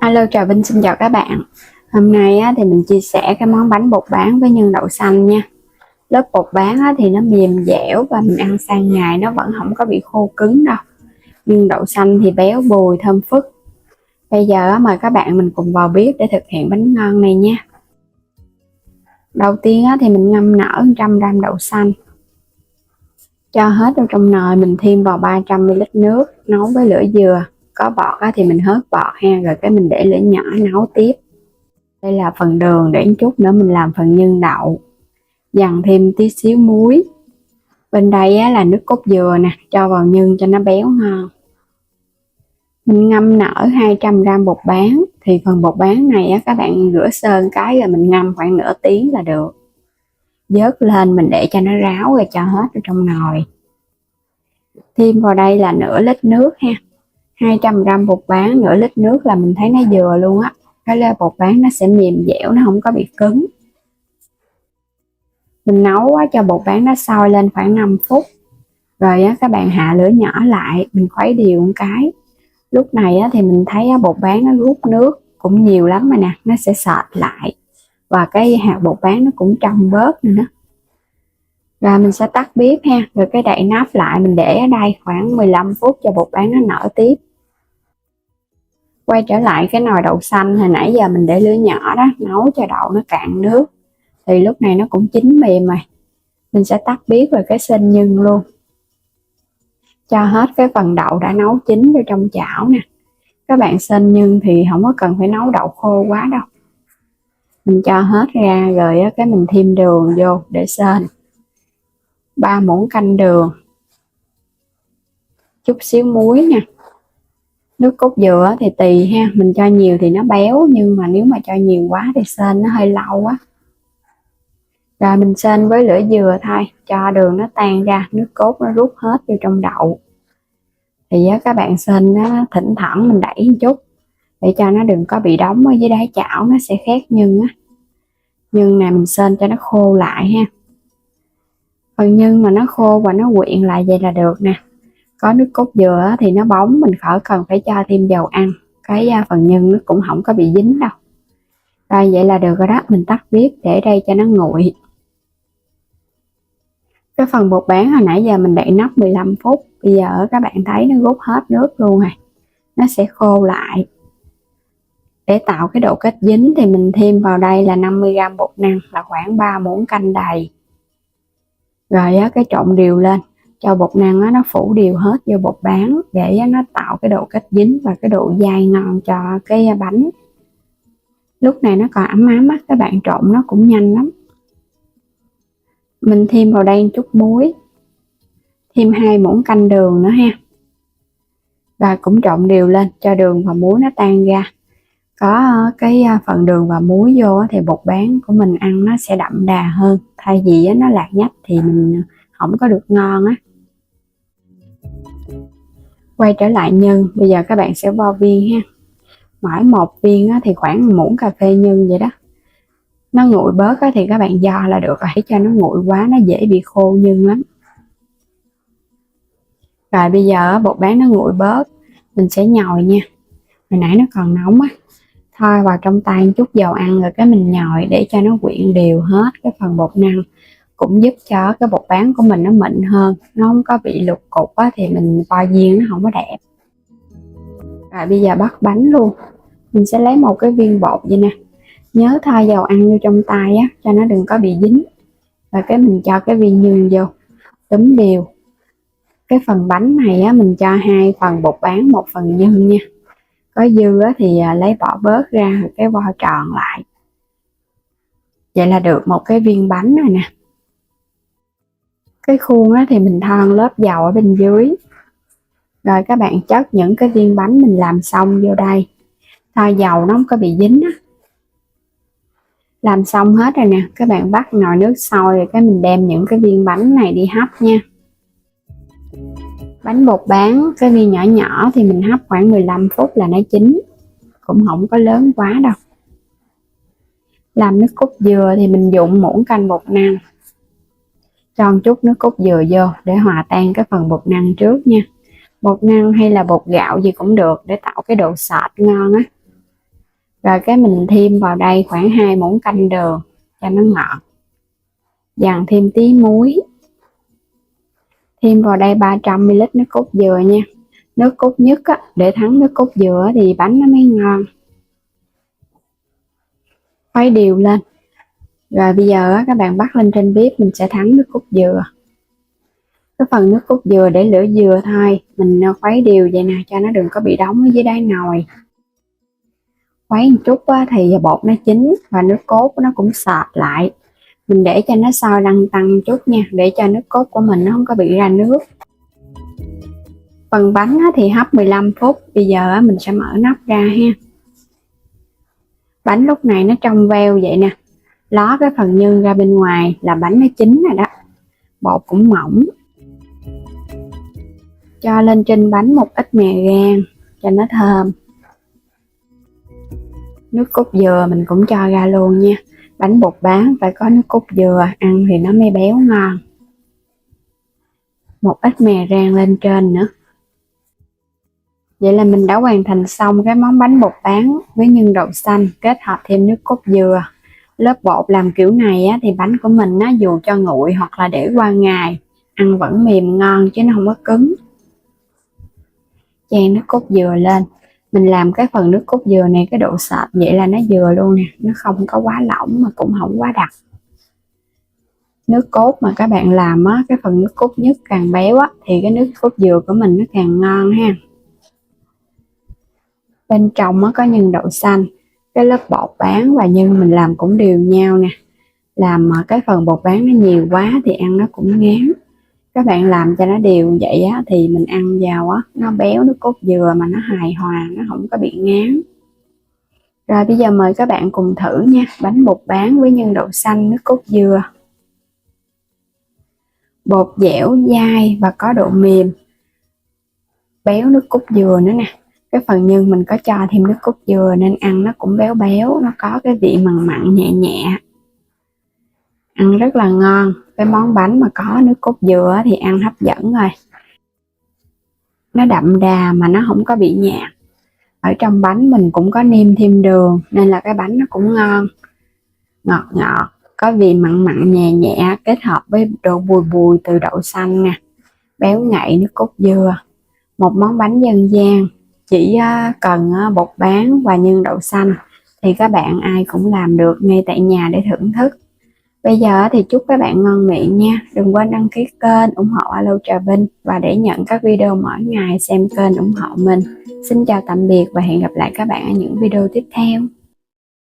Hello, Trà Vinh xin chào các bạn. Hôm nay thì mình chia sẻ cái món bánh bột bán với nhân đậu xanh nha. Lớp bột bán thì nó mềm dẻo và mình ăn sang ngày nó vẫn không có bị khô cứng đâu. Nhưng đậu xanh thì béo bùi thơm phức. Bây giờ mời các bạn mình cùng vào bếp để thực hiện bánh ngon này nha. Đầu tiên thì mình ngâm nở 100g đậu xanh. Cho hết vào trong nồi, mình thêm vào 300ml nước, nấu với lửa vừa. Có bọt thì mình hớt bọt ha, rồi cái mình để lửa nhỏ nấu tiếp. Đây là phần đường, để chút nữa mình làm phần nhân đậu. Dằn thêm tí xíu muối. Bên đây là nước cốt dừa nè, cho vào nhân cho nó béo ngon. Mình ngâm nở 200g bột bán. Thì phần bột bán này các bạn rửa sơ cái rồi mình ngâm khoảng nửa tiếng là được. Vớt lên mình để cho nó ráo rồi cho hết vào trong nồi. Thêm vào đây là nửa lít nước ha. 200g bột bán, nửa lít nước là mình thấy nó vừa luôn á. Cái lớp bột bán nó sẽ mềm dẻo, nó không có bị cứng. Mình nấu cho bột bán nó sôi lên khoảng 5 phút. Rồi các bạn hạ lửa nhỏ lại, mình khuấy đều một cái. Lúc này thì mình thấy bột bán nó rút nước cũng nhiều lắm rồi nè, nó sẽ sệt lại. Và cái hạt bột bán nó cũng trong bớt nữa. Rồi mình sẽ tắt bếp ha, rồi cái đậy nắp lại, mình để ở đây khoảng 15 phút cho bột bán nó nở tiếp. Quay trở lại cái nồi đậu xanh hồi nãy giờ mình để lửa nhỏ đó, nấu cho đậu nó cạn nước. Thì lúc này nó cũng chín mềm rồi. Mình sẽ tắt bếp rồi cái xên nhân luôn. Cho hết cái phần đậu đã nấu chín vào trong chảo nè. Các bạn xên nhân thì không có cần phải nấu đậu khô quá đâu. Mình cho hết ra rồi cái mình thêm đường vô để xên. 3 muỗng canh đường. Chút xíu muối nè. Nước cốt dừa thì tùy ha, mình cho nhiều thì nó béo, nhưng mà nếu mà cho nhiều quá thì xên nó hơi lâu quá. Rồi mình xên với lửa vừa thôi, cho đường nó tan ra, nước cốt nó rút hết vô trong đậu. Thì các bạn xên nó thỉnh thoảng mình đẩy một chút để cho nó đừng có bị đóng ở dưới đáy chảo, nó sẽ khét nhân á. Nhân này mình xên cho nó khô lại ha. Phần nhân mà nó khô và nó quyện lại vậy là được nè. Có nước cốt dừa thì nó bóng, mình khỏi cần phải cho thêm dầu ăn. Cái phần nhân nó cũng không có bị dính đâu. Rồi vậy là được rồi đó, mình tắt bếp để đây cho nó nguội. Cái phần bột bán hồi nãy giờ mình đậy nắp 15 phút. Bây giờ các bạn thấy nó rút hết nước luôn rồi. Nó sẽ khô lại. Để tạo cái độ kết dính thì mình thêm vào đây là 50g bột năng, là khoảng 3 muỗng canh đầy. Rồi cái trộn đều lên. Cho bột năng nó phủ đều hết vô bột bán để nó tạo cái độ kết dính và cái độ dai ngon cho cái bánh. Lúc này nó còn ấm ấm á, các bạn trộn nó cũng nhanh lắm. Mình thêm vào đây chút muối. Thêm 2 muỗng canh đường nữa ha. Và cũng trộn đều lên cho đường và muối nó tan ra. Có cái phần đường và muối vô thì bột bán của mình ăn nó sẽ đậm đà hơn. Thay vì nó lạc nhách thì mình không có được ngon á. Quay trở lại nhân, bây giờ các bạn sẽ vo viên ha. Mỗi một viên thì khoảng 1 muỗng cà phê nhân vậy đó. Nó nguội bớt thì các bạn vo là được rồi, để cho nó nguội quá nó dễ bị khô nhân lắm. Rồi bây giờ bột bán nó nguội bớt, mình sẽ nhồi nha. Hồi nãy nó còn nóng á, thôi vào trong tay chút dầu ăn rồi cái mình nhồi để cho nó quyện đều hết cái phần bột năng, cũng giúp cho cái bột bán của mình nó mịn hơn, nó không có bị lục cục á, thì mình vo viên nó không có đẹp. Rồi bây giờ bắt bánh luôn. Mình sẽ lấy một cái viên bột vậy nè, nhớ thoa dầu ăn vô trong tay á cho nó đừng có bị dính. Và cái mình cho cái viên nhân vô, túm đều. Cái phần bánh này mình cho 2 phần bột bán, 1 phần nhân nha. Có dư thì lấy bỏ bớt ra rồi cái vo tròn lại. Vậy là được một cái viên bánh rồi nè. Cái khuôn thì mình thoa lớp dầu ở bên dưới. Rồi các bạn chất những cái viên bánh mình làm xong vô đây. Thoa dầu nó không có bị dính á. Làm xong hết rồi nè, các bạn bắt nồi nước sôi rồi cái mình đem những cái viên bánh này đi hấp nha. Bánh bột bán cái viên nhỏ nhỏ thì mình hấp khoảng 15 phút là nó chín. Cũng không có lớn quá đâu. Làm nước cốt dừa thì mình dùng muỗng canh bột năng. Cho một chút nước cốt dừa vô để hòa tan cái phần bột năng trước nha. Bột năng hay là bột gạo gì cũng được để tạo cái độ sệt ngon á. Rồi cái mình thêm vào đây khoảng 2 muỗng canh đường cho nó ngọt, dằn thêm tí muối, thêm vào đây 300 ml nước cốt dừa nha. Nước cốt nhất á, để thắng nước cốt dừa thì bánh nó mới ngon. Khuấy đều lên. Rồi bây giờ á, các bạn bắt lên trên bếp, mình sẽ thắng nước cốt dừa. Cái phần nước cốt dừa để lửa dừa thôi, mình khuấy đều vậy nè, cho nó đừng có bị đóng ở dưới đáy nồi. Khuấy một chút á, thì bột nó chín và nước cốt nó cũng sệt lại. Mình để cho nó sôi lăn tăn chút nha, để cho nước cốt của mình nó không có bị ra nước. Phần bánh á, thì hấp 15 phút. Bây giờ á, mình sẽ mở nắp ra ha. Bánh lúc này nó trong veo vậy nè, ló cái phần nhân ra bên ngoài là bánh nó chín rồi đó. Bột cũng mỏng. Cho lên trên bánh một ít mè rang cho nó thơm. Nước cốt dừa mình cũng cho ra luôn nha. Bánh bột bán phải có nước cốt dừa, ăn thì nó mới béo ngon. Một ít mè rang lên trên nữa. Vậy là mình đã hoàn thành xong cái món bánh bột bán với nhân đậu xanh kết hợp thêm nước cốt dừa. Lớp bột làm kiểu này á, thì bánh của mình á, dù cho nguội hoặc là để qua ngày ăn vẫn mềm ngon chứ nó không có cứng. Chan nước cốt dừa lên. Mình làm cái phần nước cốt dừa này cái độ sệt vậy là nó vừa luôn nè, nó không có quá lỏng mà cũng không quá đặc. Nước cốt mà các bạn làm á, cái phần nước cốt nhất càng béo á, thì cái nước cốt dừa của mình nó càng ngon ha. Bên trong nó có nhân đậu xanh, cái lớp bột bán và nhân mình làm cũng đều nhau nè. Làm mà cái phần bột bán nó nhiều quá thì ăn nó cũng ngán. Các bạn làm cho nó đều vậy á, thì mình ăn vào á, nó béo nước cốt dừa mà nó hài hòa, nó không có bị ngán. Rồi bây giờ mời các bạn cùng thử nha, bánh bột bán với nhân đậu xanh nước cốt dừa. Bột dẻo, dai và có độ mềm. Béo nước cốt dừa nữa nè. Cái phần nhân mình có cho thêm nước cốt dừa nên ăn nó cũng béo béo, nó có cái vị mặn mặn nhẹ nhẹ. Ăn rất là ngon. Cái món bánh mà có nước cốt dừa thì ăn hấp dẫn rồi. Nó đậm đà mà nó không có bị nhạt. Ở trong bánh mình cũng có nêm thêm đường nên là cái bánh nó cũng ngon. Ngọt ngọt, có vị mặn mặn nhẹ nhẹ kết hợp với độ bùi bùi từ đậu xanh nè. Béo ngậy nước cốt dừa. Một món bánh dân gian, chỉ cần bột bán và nhân đậu xanh thì các bạn ai cũng làm được ngay tại nhà để thưởng thức. Bây giờ thì chúc các bạn ngon miệng nha. Đừng quên đăng ký kênh ủng hộ Alo Trà Vinh và để nhận các video mỗi ngày xem kênh ủng hộ mình. Xin chào tạm biệt và hẹn gặp lại các bạn ở những video tiếp theo.